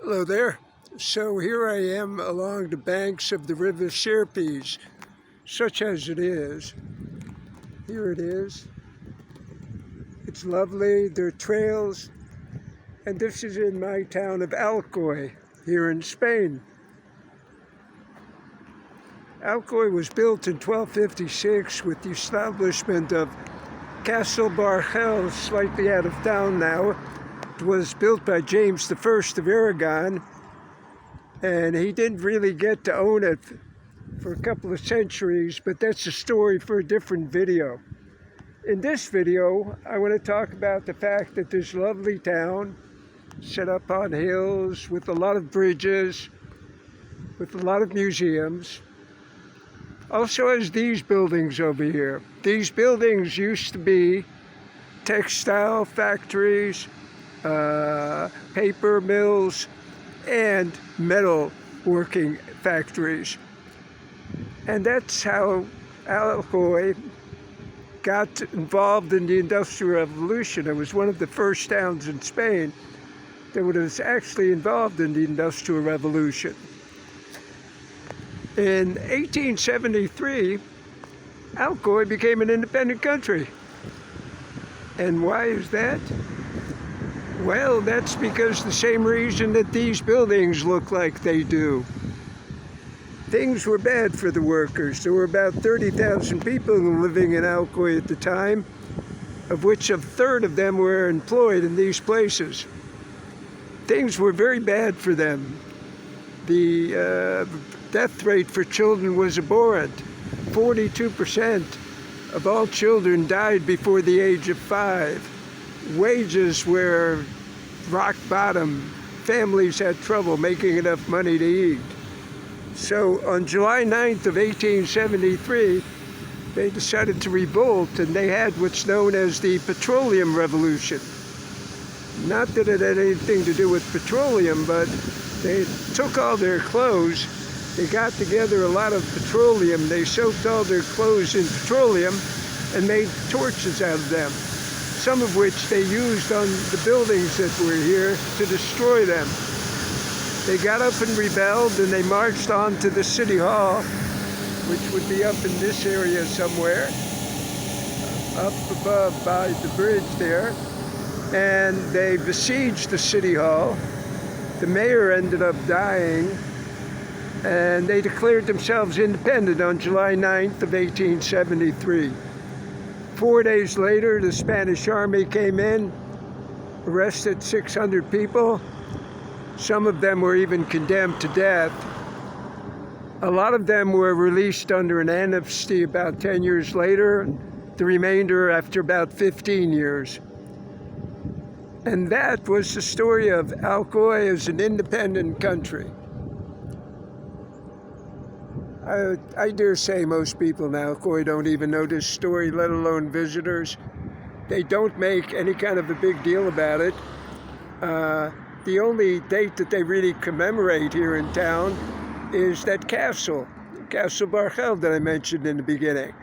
Hello there. So here I am along the banks of the River Serpis, such as it is. Here it is. It's lovely. There are trails. And this is in my town of Alcoy, here in Spain. Alcoy was built in 1256 with the establishment of Castle Bargel, slightly out of town now. It was built by James I of Aragon, and he didn't really get to own it for a couple of centuries, but that's a story for a different video. In this video, I want to talk about the fact that this lovely town, set up on hills with a lot of bridges, with a lot of museums, also has these buildings over here. These buildings used to be textile factories, paper mills, and metal working factories. And that's how Alcoy got involved in the Industrial Revolution. It was one of the first towns in Spain that was actually involved in the Industrial Revolution. In 1873, Alcoy became an independent country. And why is that? Well, that's because the same reason that these buildings look like they do. Things were bad for the workers. There were about 30,000 people living in Alcoy at the time, of which a third of them were employed in these places. Things were very bad for them. The death rate for children was abhorrent. 42% of all children died before the age of 5. Wages were rock bottom. Families had trouble making enough money to eat. So on July 9th of 1873, they decided to revolt, and they had what's known as the Petroleum Revolution. Not that it had anything to do with petroleum, but they took all their clothes, they got together a lot of petroleum, they soaked all their clothes in petroleum and made torches out of them, some of which they used on the buildings that were here to destroy them. They got up and rebelled, and they marched on to the City Hall, which would be up in this area somewhere, up above by the bridge there, and they besieged the City Hall. The mayor ended up dying, and they declared themselves independent on July 9th of 1873. 4 days later, the Spanish army came in, arrested 600 people. Some of them were even condemned to death. A lot of them were released under an amnesty about 10 years later, the remainder after about 15 years. And that was the story of Alcoy as an independent country. I dare say most people in Alcoy don't even know this story, let alone visitors. They don't make any kind of a big deal about it. The only date that they really commemorate here in town is that Castle Bargel that I mentioned in the beginning.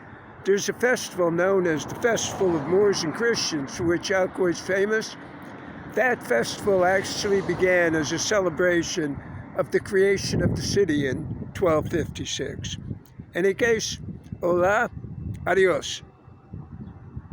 There's a festival known as the Festival of Moors and Christians, for which Alcoy is famous. That festival actually began as a celebration of the creation of the city in 1256. In any case, hola, adios.